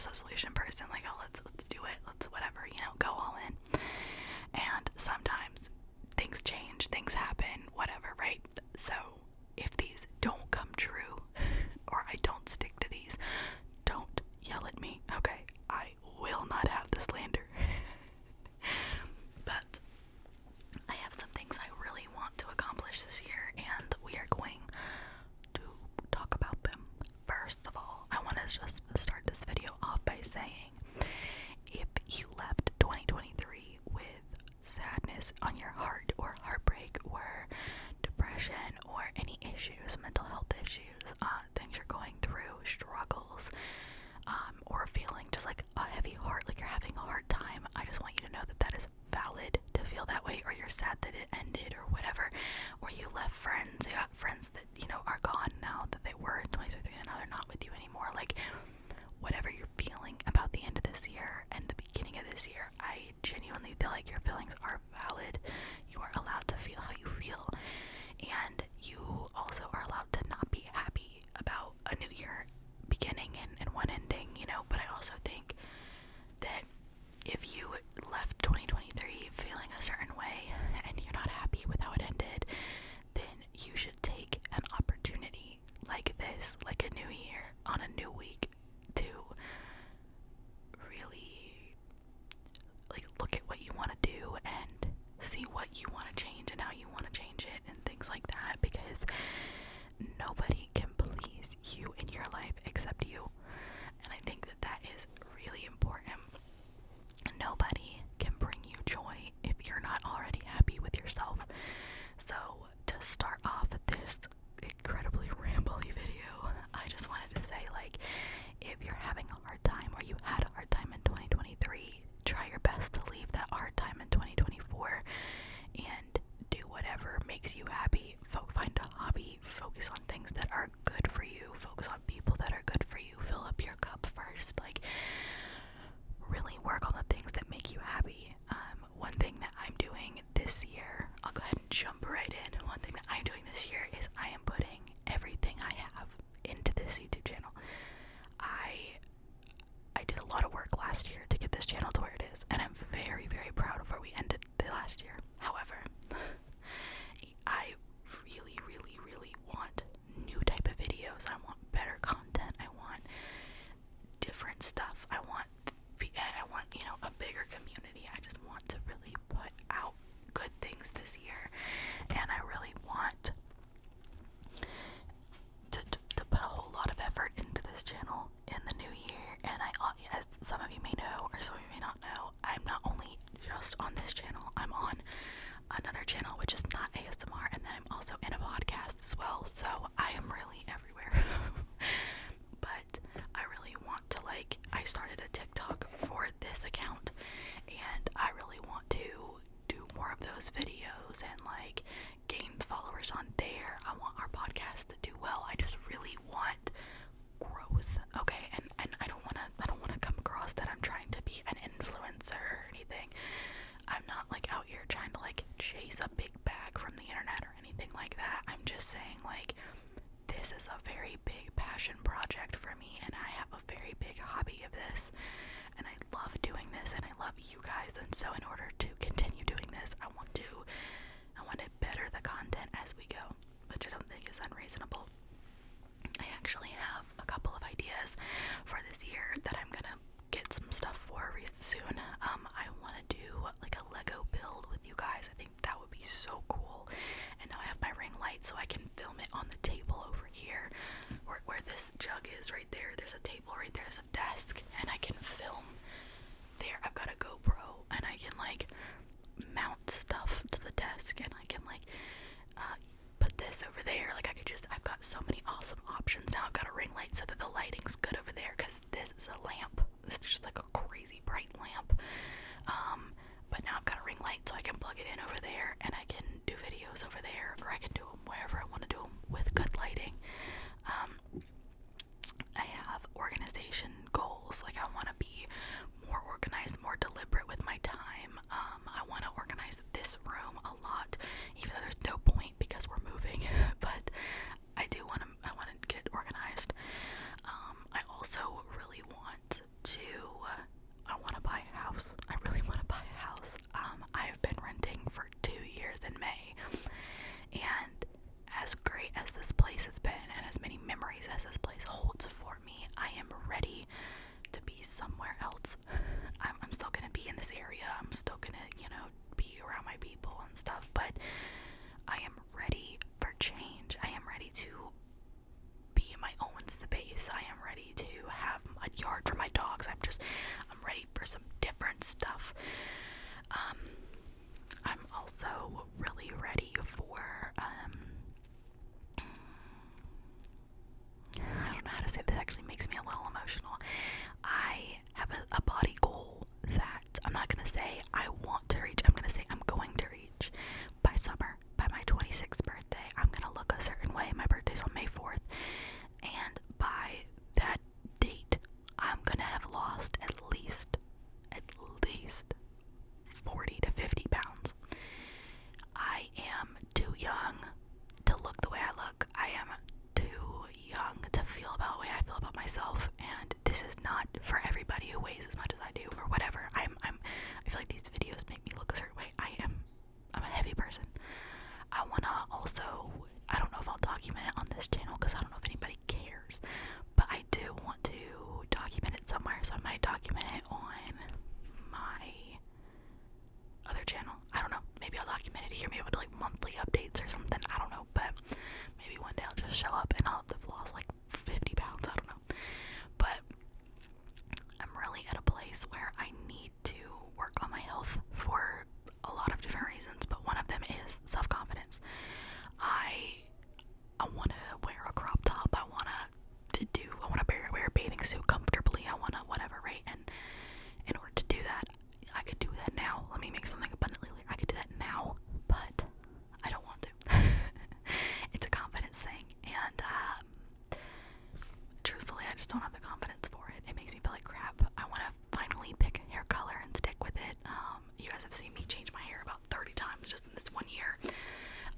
just a solution person, like, oh, let's do it, let's whatever, go all in. And sometimes things change, things happen, whatever, right? So if these don't come true, or I don't stick to these, don't yell at me, okay? I will not have the slander. But I have some things I really want to accomplish this year, and we are going to talk about them. First of all, I want to just start this video off by saying, if you left 2023 with sadness on your heart, or heartbreak, or depression, or any issues, mental health issues, things you're going through, struggles, or feeling just like a heavy heart, like you're having a hard time, I just want you to know that that is valid to feel that way, or you're sad that it ended, or whatever, or you left friends, you got friends that, are gone now, that they were in 2023 and now they're not with you anymore, like, whatever you're feeling about the end of this year and the beginning of this year, I genuinely feel like your feelings are valid. You are allowed to feel how you feel, and you also are allowed to not be happy about a new year beginning and one ending, but I also think that if you left 2023 feeling a certain way and you're not happy with how it ended, then you should take an opportunity like this, like a new year on a new week, to really look at what you want to do and see what you want to change and how you want to change it and things like that, because nobody can please you in your life except you. And I think that that is really important. Nobody can bring you joy if you're not already happy with yourself. So to start off this incredibly rambly video, I just wanted to say, if you're having a hard time, or you had a hard time in 2023, try your best to leave that hard time in 2024 and do whatever makes you happy. Find a hobby, focus on things that are good for you, focus on people that are good for you, fill up your cup first, really work on the things that make you happy. One thing that I'm doing this year, I'll go ahead and jump right in. One thing that I'm doing this year is I am putting everything I have into this YouTube channel. I did a lot of work last year to get this channel to where it is, and I'm very, very proud of where we ended the last year. However, I really, really, really want new type of videos. I want better content. I want different stuff. I want a bigger community. I just want to really put out good things this year, and I really want to put a whole lot of effort into this channel in the new year. And as some of you may know, or some of you may not know, I'm not only just on this channel, I'm on another channel which is not ASMR, and then I'm also in a podcast as well, so I am really everywhere. But I really want to, I started a TikTok for this account, and I really want to do more of those videos and gain followers on there. I want our podcast to do well. I just really want growth, okay? And I don't want to come across that I'm trying to be an influencer or anything. I'm not out here trying to chase a big bag from the internet or anything like that. I'm just saying this is a very big passion project for me, and I have a very big hobby of this, and I love doing this, and I love you guys. And so in order to continue doing this, I want to better the content as we go, which I don't think is unreasonable. I actually have a couple of ideas for this year that I'm gonna get some stuff for soon. I want to do a Lego build with you guys. I think that would be so cool. And now I have my ring light, so I can film it on the table over here, where this jug is right there. There's a table right there. There's a desk, and I can film there. I've got a GoPro, and I can mount stuff to the desk, and I can put this over there. I've got so many awesome options now. I've got a ring light so that the lighting's good over there, because this is a lamp. It's just a crazy bright lamp. But now I've got a ring light, so I can plug it in over there, and I can do videos over there, or I can do them wherever I want to do them with good lighting. I have organization different stuff. I'm also really ready for, I don't know how to say this, actually makes me a little emotional. I have a body goal that I'm not going to say I want to reach, I'm going to say I'm going to reach by summer, by my 26th birthday. I'm going to look a certain way. My birthday's on May 4th, and by that date, I'm going to have lost at least 40 to 50 pounds. I am too young to look the way I look. I am too young to feel about the way I feel about myself, and this is not for everybody who weighs as much as I do or whatever. I feel like these videos make me look a certain way. I'm a heavy person. I wanna also, I don't know if I'll document it on this channel because I don't know if anybody cares, but I do want to document it somewhere, so I might document it on my other channel. I don't know, maybe I'll document it here, maybe I'll do like monthly updates or something, I don't know, but maybe one day I'll just show up and I'll have lost like 50 pounds, I don't know. But I'm really at a place where I need to work on my health for a lot of different reasons, but one of them is self-confidence. I want to wear a crop top, I want to wear a bathing suit comfortably, I want to whatever, right? And in order to do that, I could do that now. Let me make something abundantly clear. I could do that now, but I don't want to. It's a confidence thing, and truthfully, I just don't have the confidence for it. It makes me feel like crap. I want to finally pick a hair color and stick with it. You guys have seen me change my hair about 30 times just in this 1 year.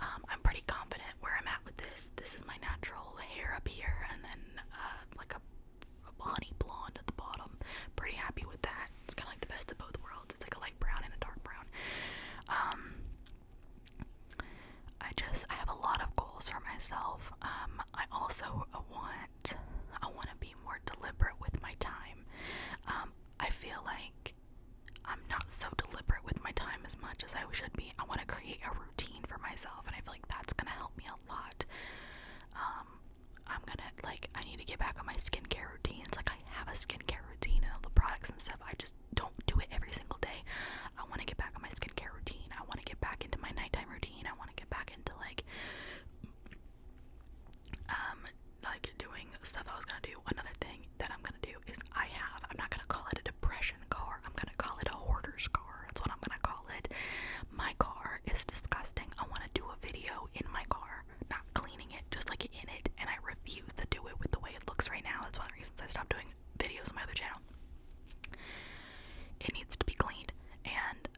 I'm pretty confident where I'm at with this. This is my natural hair up here, and then like a honey blonde at the bottom. Pretty happy with that. It's kind of like the best of both worlds. It's like a light brown and a dark brown. I have a lot of goals for myself. I also want to be more deliberate with my time. I feel like I'm not so deliberate with my time as much as I should be. I want to create a routine for myself, and I feel like that's gonna help me a lot. I need to get back on my skincare routines. Like, I have a skincare routine and all the products and stuff. I just don't do it every single day. I want to get back on my skincare routine. I want to get back into my nighttime routine. I want to get back into like doing stuff I was gonna do. Another thing that I'm gonna do is I'm not gonna call it a depression car. I'm gonna call it a hoarder's car. That's what I'm gonna call it. My car is disgusting. I want to do a video in my car, not cleaning it, just like in it, and I refuse to do it with the way it looks right now. That's one of the reasons I stopped doing videos on my other channel. It needs to be cleaned, and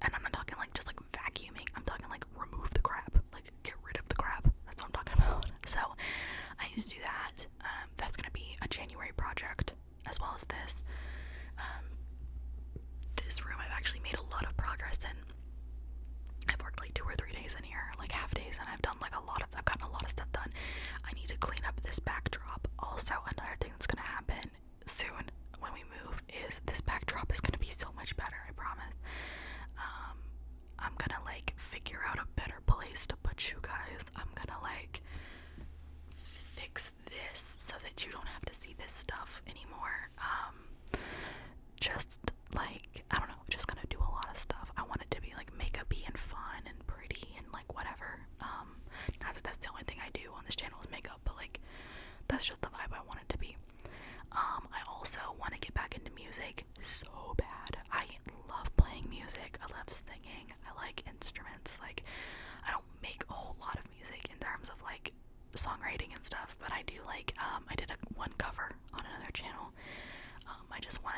I'm not talking like just like vacuuming. I'm talking like remove the crap, like get rid of the crap. That's what I'm talking about. So I need to do that. That's gonna be a January project, as well as this. This room I've actually made a lot of progress in. I've worked like 2 or 3 days in here, like half days, and I've gotten a lot of stuff done. I need to clean up this backdrop. Also, another thing that's gonna happen soon when we move is this backdrop is gonna be so much better, I promise. I'm gonna like figure out a better place to put you guys. I'm gonna like fix this so that you don't have to see this stuff anymore. Just like, I don't know, just gonna do a lot of stuff. I want it to be like makeup-y and fun and pretty and like whatever. Not that that's the only thing I do on this channel is makeup, but like that's just the vibe I want it to be. I also want to get back into music so bad. I love playing music. I love singing. I like instruments. Like, I don't make a whole lot of music in terms of like songwriting and stuff, but I do like, I did one cover on another channel.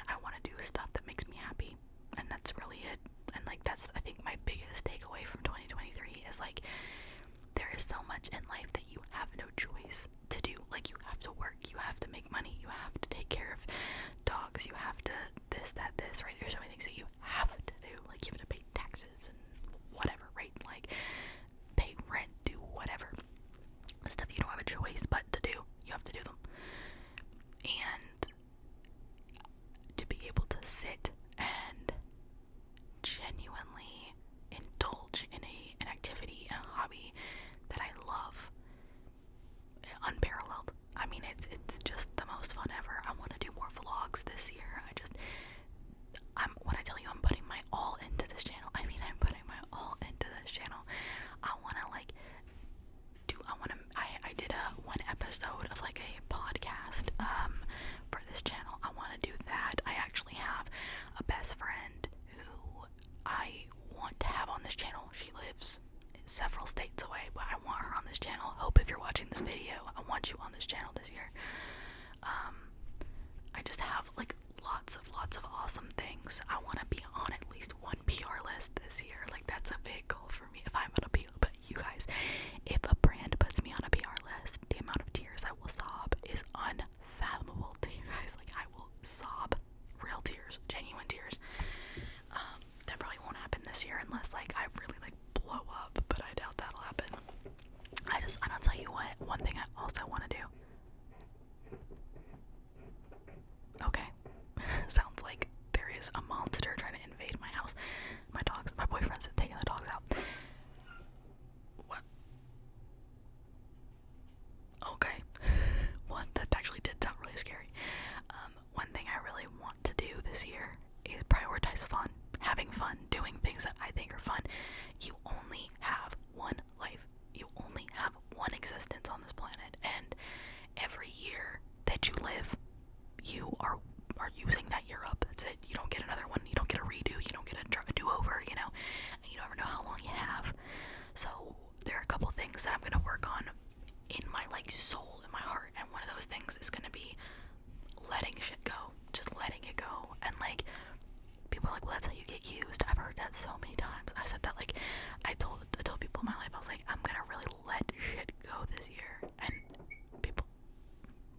I want to do stuff that makes me happy, and that's really it. And like, that's, I think, my biggest takeaway from 2023 is like, there is so much in life that you have no choice to do. Like, you have to work, you have to make money, you have to take care of dogs, you have to this, right? There's so many things that you have to do. Like, you have to pay taxes and whatever, right? Like, pay rent, do whatever. Stuff you don't have a choice but to do. You have to do them. And to be able to sit and genuinely indulge in an activity, in a hobby that I love, unparalleled. I mean, it's just the most fun ever. I want to do more vlogs this year. When I awesome things. I want to be on at least one PR list this year. Like, that's a big goal for me. If I'm on a PR, but you guys, if a brand puts me on a PR list, the amount of tears I will sob is unfathomable to you guys. Like, I will sob real tears, genuine tears. That probably won't happen this year unless like I really like blow up, but I doubt that'll happen. And I'll tell you what, one thing I also want to do. Okay. Sounds like there is a monster trying to invade my house. My boyfriend's taking the dogs out. What? Okay. That actually did sound really scary. One thing I really want to do this year is prioritize fun. Having fun, doing things that I think are fun. You only have one life. You only have one existence on this planet, and every year that you live, you are using that year up. That's it. You don't get another one. You don't get a redo. You don't get a do-over, you know, and you never know how long you have. So there are a couple things that I'm going to work on in my like soul, in my heart, and one of those things is going to be letting shit go. Just letting it go. And like, people are like, well, that's how you get used. I've heard that so many times. I said that, like, I told people in my life, I was like, I'm gonna really let shit go this year. And people,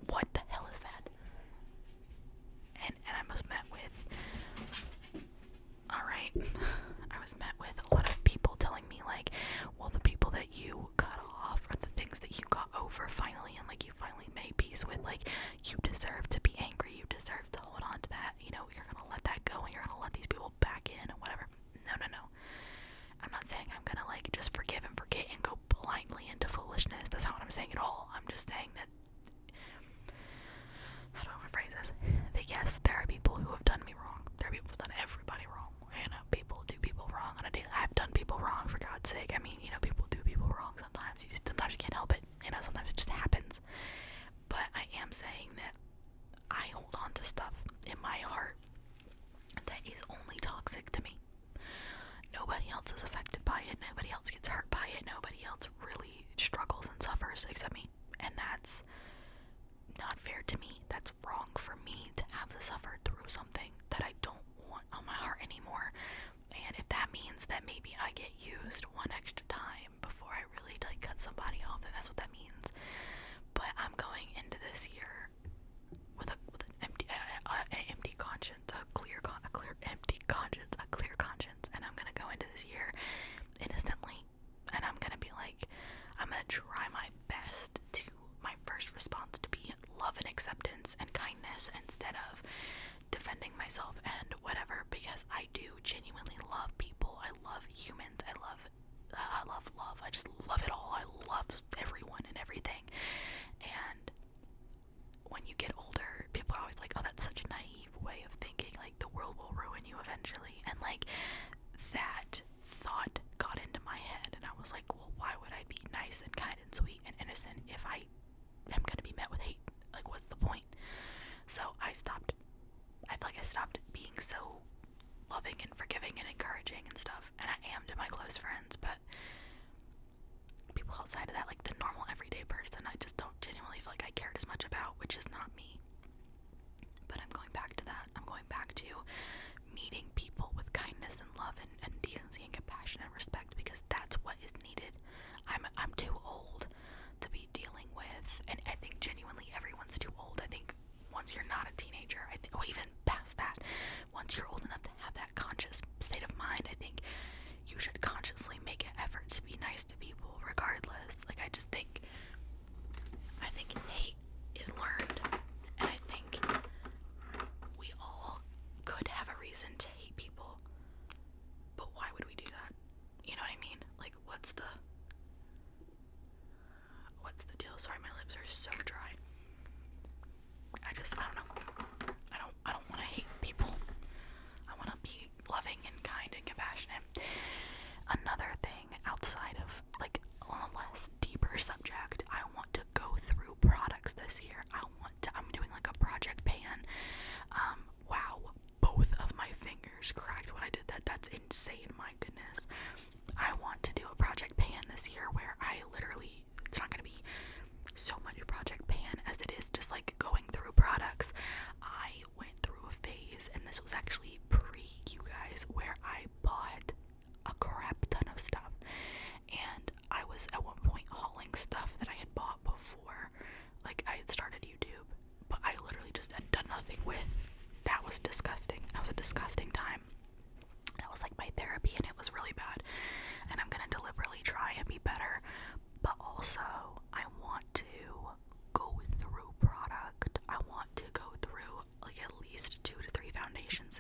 what the hell is that? And I was met with, alright, I was met with a lot of people telling me, like, well, the people that you cut off are the things that you got over finally, and like, you finally made peace with. Like, you deserve to be angry, you deserve to hold on to that, you know, you're gonna let that go, and you're gonna let these people back in, and whatever. No. I'm not saying I'm gonna, like, just forgive and forget and go blindly into foolishness. That's not what I'm saying at all. I'm just saying that, how do I want to phrase this? That yes, there are people who have done me wrong. There are people who've done everybody wrong. You know, people do people wrong on a daily. I've done people wrong, for God's sake. I mean, you know, people do people wrong sometimes. Sometimes you can't help it. You know, sometimes it just happens. But I am saying that I hold on to stuff in my heart that is only toxic to me. Nobody else is affected by it. Nobody else gets hurt by it. Nobody else really struggles and suffers except me. And that's not fair to me. That's wrong for me to have to suffer through something that I don't want on my heart anymore. And if that means that maybe I get used one extra time before I really like cut somebody off, then that's what that means. But I'm going into this year with an empty conscience, a clear conscience, and I'm gonna go into this year innocently, and I'm gonna be like, I'm gonna try my best to, my first response to be love and acceptance and kindness instead of defending myself and whatever, because I do genuinely love people. I love humans. I love love. I just love it all. I love everyone and everything. And when you get older, people are always like, oh, that's such a naive way of thinking, like the world will ruin you eventually. And like, that thought got into my head, and I was like, well, why would I be nice and kind and sweet and innocent if I am gonna be met with hate? Like, what's the point? So I feel like I stopped being so loving and forgiving and encouraging and stuff, and I am to my close friends, but people outside of that, like the normal everyday person, I just don't genuinely feel like I cared as much about, which is not me. But I'm going back to that. I'm going back to meeting people with kindness and love and decency and compassion and respect, because that's what is needed. I'm too old to be dealing with, and I think genuinely everyone's too old. I think once you're not a teenager, I think, or even past that, once you're old enough to have that conscious state of mind, I think you should consciously make an effort to be nice to people regardless. Like, I think hate is learned, and I think we all could have a reason to hate people, but why would we do that? You know what I mean? Like, what's the deal? Sorry, my lips are so dry. I don't know. I don't want to hate people. I want to be loving and kind and compassionate. Another thing outside of, like, on a less deeper subject, I want to go through products this year. I'm doing like a project pan. Wow, both of my fingers cracked when I did that. That's insane, my goodness. I want to do a project pan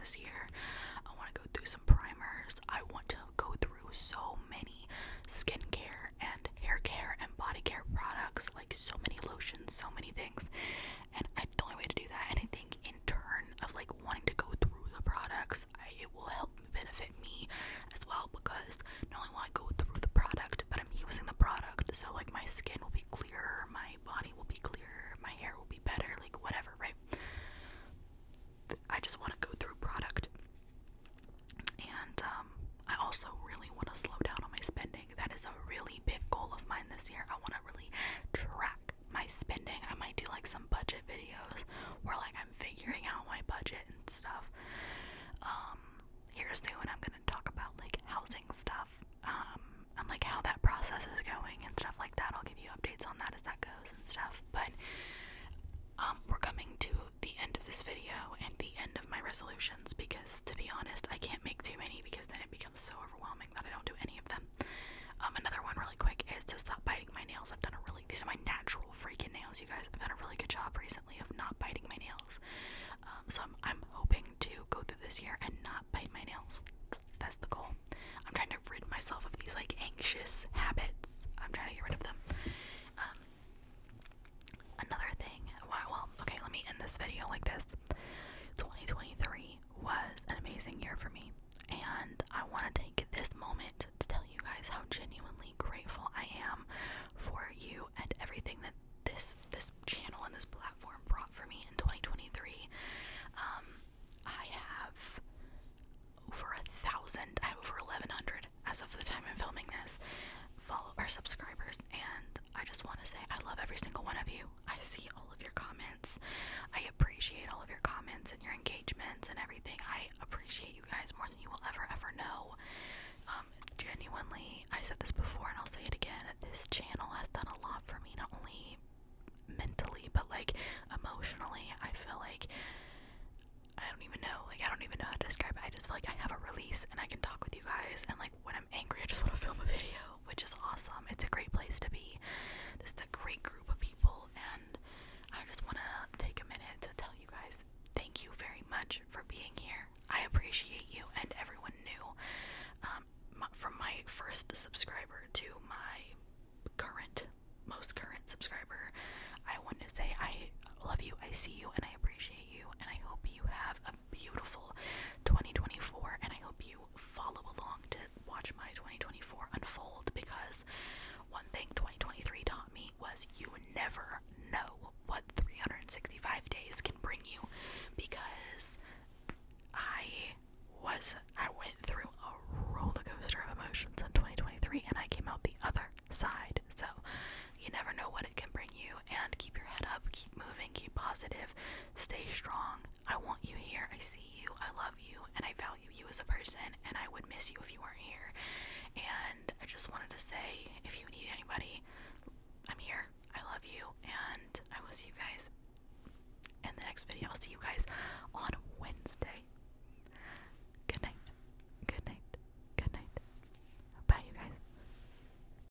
this year. I want to go through some primers. I want to go through so many skincare and hair care and body care products, like so many lotions, so many things. And the only way to do that, and I think in turn of like wanting to go through the products, it will help benefit me as well, because not only will I go through the product, but I'm using the product, so like my skin will be clearer, my body will be clearer, my hair will be better, like whatever, right? I just want to go through product. And I also really want to slow down on my spending. That is a really big goal of mine this year. I want to really track my spending. I might do like some budget videos where like I'm figuring out my budget and stuff. Here soon I'm gonna talk about like housing stuff, and like how that process is going and stuff like that. I'll give you updates on that as that goes and stuff. But we're coming to the end of this video and the end of my resolutions, because to be honest, I can't make too many because then it becomes so overwhelming that I don't do any of them. Another one really quick is to stop biting my nails. These are my natural freaking nails, you guys. I've done a really good job recently of not biting my nails. So I'm hoping to go through this year and not bite my nails. That's the goal. I'm trying to rid myself of these like anxious habits. I'm trying to get rid of them. Another thing, well, okay, let me end this video like this. 2023 was an amazing year for me, and I want to take this moment to tell you guys how genuinely grateful I am for you and everything that this channel and this platform brought for me in 2023. I have over 1,000, I have over 1,100 as of the time I'm filming this, subscribers, and I just want to say I love every single one of you. I see all of your comments. I appreciate all of your comments and your engagements and everything. I appreciate you guys more than you will ever know. Genuinely, I said this before and I'll say it again, this channel has done a lot for me, not only mentally but like emotionally. I feel like I don't even know how to describe it. I just feel like I have a release and I can talk with you guys, and like when I'm angry I just want to film a video, which is awesome. It's a great place to be. This is a great group of people, and I just want to take a minute to tell you guys thank you very much for being here. I appreciate you and everyone new. From my first subscriber to my most current subscriber, I want to say I love you, I see you, and I appreciate you, and I hope you have a beautiful 2024, and I hope you follow along to watch my 2024 unfold, because one thing 2023 taught me was you never know what 365 days can bring you, because I went through a roller coaster of emotions in 2023, and I came out the other side. So you never know what it can bring you, and keep your head up, keep moving, keep positive, stay strong. I want you here, I see you, I love you, and I value you as a person, and I would miss you if you weren't here. And I just wanted to say, if you need anybody, I'm here. I love you, and I will see you guys in the next video.